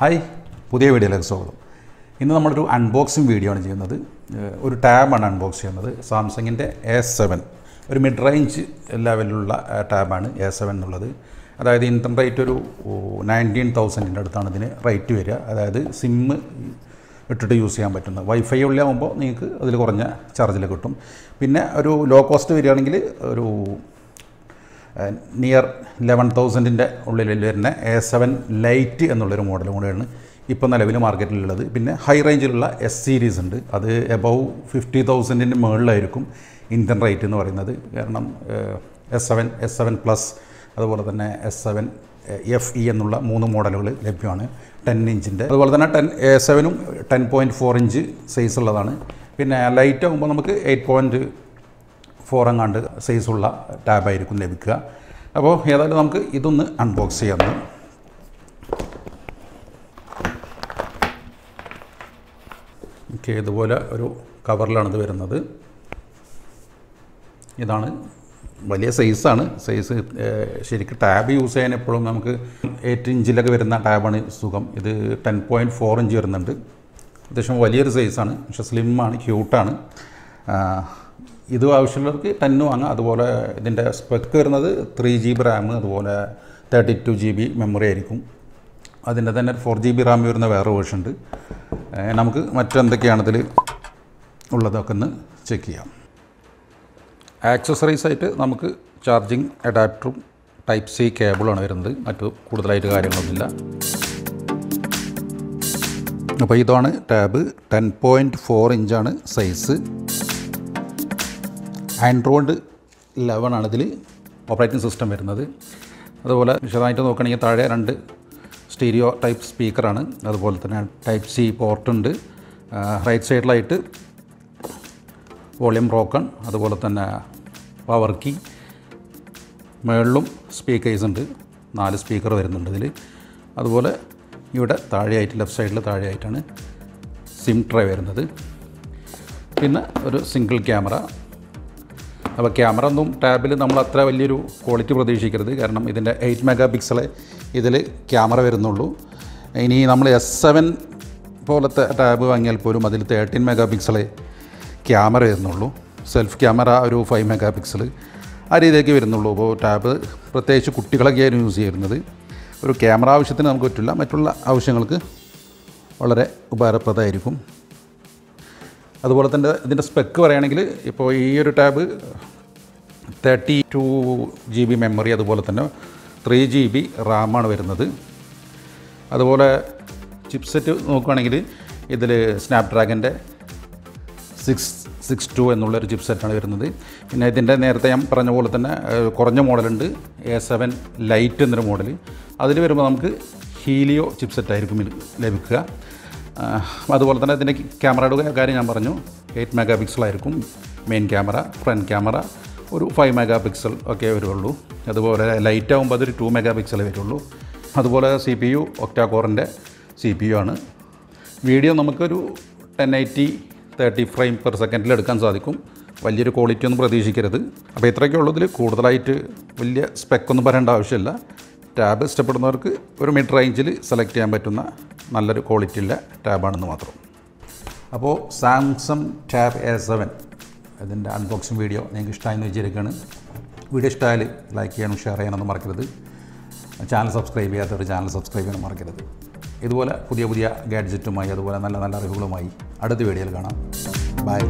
Hi, പുതിയ വീഡിയോയിലേക്ക് സ്വാഗതം. ഇന്ന് നമ്മളൊരു അൺബോക്സിങ് വീഡിയോ ആണ് ചെയ്യുന്നത്. ഒരു ടാബാണ് അൺബോക്സ് ചെയ്യുന്നത്. സാംസങ്ങിൻ്റെ A7 ഒരു മിഡ് റേഞ്ച് ലെവലിലുള്ള ടാബാണ് A7 എന്നുള്ളത്. അതായത് ഇൻകം റേറ്റ് ഒരു 19,000 അടുത്താണ് ഇതിന് റേറ്റ് വരിക. അതായത് സിമ്മ് ഇട്ടിട്ട് യൂസ് ചെയ്യാൻ പറ്റുന്നത്. വൈഫൈ ഉള്ളിലാകുമ്പോൾ നിങ്ങൾക്ക് അതിൽ കുറഞ്ഞ ചാർജിൽ കിട്ടും. പിന്നെ ഒരു ലോ കോസ്റ്റ് വരികയാണെങ്കിൽ ഒരു നിയർ 11,000 ഉള്ളിൽ വരുന്ന A7 ലൈറ്റ് എന്നുള്ളൊരു മോഡൽ കൂടെയാണ് ഇപ്പോൾ നിലവിൽ മാർക്കറ്റിലുള്ളത്. പിന്നെ ഹൈ റേഞ്ചിലുള്ള S സീരീസ് ഉണ്ട്. അത് എബവ് 50,000 മുകളിലായിരിക്കും ഇന്ത്യൻ റേറ്റ് എന്ന് പറയുന്നത്. കാരണം S7 പ്ലസ് അതുപോലെ തന്നെ S7 FE എന്നുള്ള 3 മോഡലുകൾ ലഭ്യമാണ്. 10 ഇഞ്ചിൻ്റെ അതുപോലെ തന്നെ A7 10.4 ഇഞ്ച് സൈസ് ഉള്ളതാണ്. പിന്നെ ലൈറ്റ് ആകുമ്പോൾ നമുക്ക് 8.4 അങ്ങാണ്ട് സൈസുള്ള ടാബായിരിക്കും ലഭിക്കുക. അപ്പോൾ ഏതായാലും നമുക്ക് ഇതൊന്ന് അൺബോക്സ് ചെയ്യാം. ഓക്കെ, ഇതുപോലെ ഒരു കവറിലാണിത് വരുന്നത്. ഇതാണ് വലിയ സൈസാണ്. സൈസ് ശരിക്കും ടാബ് യൂസ് ചെയ്യാൻ എപ്പോഴും നമുക്ക് 8 ഇഞ്ചിലൊക്കെ വരുന്ന ടാബാണ് സുഖം. ഇത് 10.4 ഇഞ്ച് വരുന്നുണ്ട്. അത്യാവശ്യം വലിയൊരു സൈസാണ്. പക്ഷേ സ്ലിമ്മാണ്, ക്യൂട്ടാണ്. ഇത് ആവശ്യമുള്ളവർക്ക് 10 വാങ്ങാം. അതുപോലെ ഇതിൻ്റെ സ്പെക്ക് വരുന്നത് 3 GB റാം, അതുപോലെ 32 GB മെമ്മറി ആയിരിക്കും. അതിൻ്റെ തന്നെ 4 GB റാം വരുന്ന വേറെ വേർഷൻ ഉണ്ട്. നമുക്ക് മറ്റെന്തൊക്കെയാണ് ഇതിൽ ഉള്ളതൊക്കെ ഒന്ന് ചെക്ക് ചെയ്യാം. ആക്സസറീസ് ആയിട്ട് നമുക്ക് ചാർജിങ് അഡാപ്റ്ററും ടൈപ്പ് C കേബിളാണ് വരുന്നത്. മറ്റു കൂടുതലായിട്ട് കാര്യങ്ങളൊന്നുമില്ല. അപ്പോൾ ഇതാണ് ടാബ്. 10.4 ഇഞ്ചാണ് സൈസ്. ആൻഡ്രോയിഡ് 11 ആണ് ഇതിൽ ഓപ്പറേറ്റിംഗ് സിസ്റ്റം വരുന്നത്. അതുപോലെ വിശദമായിട്ട് നോക്കുകയാണെങ്കിൽ താഴെ 2 സ്റ്റീരിയോ ടൈപ്പ് സ്പീക്കറാണ്. അതുപോലെ തന്നെ ടൈപ്പ് C പോർട്ടുണ്ട്. റൈറ്റ് സൈഡിലായിട്ട് വോളിയം റോക്കൺ, അതുപോലെ തന്നെ പവർ കീ. മുകളിലും സ്പീക്കേഴ്സ് ഉണ്ട്. 4 സ്പീക്കർ വരുന്നുണ്ട് ഇതിൽ. അതുപോലെ ഇവിടെ താഴെയായിട്ട് ലെഫ്റ്റ് സൈഡിൽ താഴെയായിട്ടാണ് സിം ട്രേ വരുന്നത്. പിന്നെ ഒരു സിംഗിൾ ക്യാമറ. അപ്പോൾ ക്യാമറ ഒന്നും ടാബിൽ നമ്മൾ അത്ര വലിയൊരു ക്വാളിറ്റി പ്രതീക്ഷിക്കരുത്. കാരണം ഇതിൻ്റെ 8 മെഗാ പിക്സലേ ഇതിൽ ക്യാമറ വരുന്നുള്ളൂ. ഇനി നമ്മൾ S7 പോലത്തെ ടാബ് വാങ്ങിയാൽ പോലും അതിൽ 13 മെഗാ പിക്സലേ ക്യാമറ വരുന്നുള്ളൂ. സെൽഫ് ക്യാമറ ഒരു 5 മെഗാ പിക്സൽ ആ രീതിയിലേക്ക് വരുന്നുള്ളൂ. അപ്പോൾ ടാബ് പ്രത്യേകിച്ച് കുട്ടികളൊക്കെയാണ് യൂസ് ചെയ്യുന്നത്. ഒരു ക്യാമറ ആവശ്യത്തിന് നമുക്ക് പറ്റില്ല, മറ്റുള്ള ആവശ്യങ്ങൾക്ക് വളരെ ഉപകാരപ്രദമായിരിക്കും. അതുപോലെ തന്നെ ഇതിൻ്റെ സ്പെക്ക് പറയുകയാണെങ്കിൽ ഇപ്പോൾ ഈ ഒരു ടാബ് 32 GB മെമ്മറി, അതുപോലെ തന്നെ 3 GB റാമാണ് വരുന്നത്. അതുപോലെ ചിപ്സെറ്റ് നോക്കുകയാണെങ്കിൽ ഇതിൽ സ്നാപ്ഡ്രാഗൻ്റെ 662 എന്നുള്ളൊരു ചിപ്സെറ്റാണ് വരുന്നത്. പിന്നെ ഇതിൻ്റെ നേരത്തെ ഞാൻ പറഞ്ഞ പോലെ തന്നെ കുറഞ്ഞ മോഡലുണ്ട്, A7 ലൈറ്റ് എന്നൊരു മോഡൽ. അതിൽ വരുമ്പോൾ നമുക്ക് ഹീലിയോ ചിപ്സെറ്റായിരിക്കും ലഭിക്കുക. അതുപോലെ തന്നെ ഇതിൻ്റെ ക്യാമറയുടെ കാര്യം ഞാൻ പറഞ്ഞു. 8 മെഗാ പിക്സലായിരിക്കും മെയിൻ ക്യാമറ. ഫ്രണ്ട് ക്യാമറ ഒരു 5 മെഗാ പിക്സൽ ഒക്കെ വരുള്ളൂ. അതുപോലെ ലൈറ്റ് ആകുമ്പോൾ അതൊരു 2 മെഗാ പിക്സലേ വരുള്ളൂ. അതുപോലെ CPU ഒക്ടാ കോറിൻ്റെ CPU ആണ്. വീഡിയോ നമുക്കൊരു 1080 30 ഫ്രെയിം പെർ സെക്കൻഡിൽ എടുക്കാൻ സാധിക്കും. വലിയൊരു ക്വാളിറ്റി ഒന്നും പ്രതീക്ഷിക്കരുത്. അപ്പോൾ ഇത്രയൊക്കെ ഉള്ളതിൽ കൂടുതലായിട്ട് വലിയ സ്പെക്കൊന്നും പറയേണ്ട ആവശ്യമില്ല. ടാബ് ഇഷ്ടപ്പെടുന്നവർക്ക് ഒരു മിഡ് റേഞ്ചിൽ സെലക്ട് ചെയ്യാൻ പറ്റുന്ന നല്ലൊരു ക്വാളിറ്റിയുള്ള ടാബാണെന്ന് മാത്രം. അപ്പോൾ സാംസങ് ടാബ് A7 ഇതിൻ്റെ അൺബോക്സിങ് വീഡിയോ നിങ്ങൾക്ക് ഇഷ്ടമായെന്ന് വിചാരിക്കുകയാണ്. വീഡിയോ ഇഷ്ടമായാൽ ലൈക്ക് ചെയ്യാനും ഷെയർ ചെയ്യാനൊന്നും മറക്കരുത്. ചാനൽ സബ്സ്ക്രൈബ് ചെയ്യാത്തവർ ചാനൽ സബ്സ്ക്രൈബ് ചെയ്യാനും മറക്കരുത്. ഇതുപോലെ പുതിയ ഗാഡ്ജറ്റുമായി അതുപോലെ നല്ല അറിവുകളുമായി അടുത്ത വീഡിയോയിൽ കാണാം. ബൈ.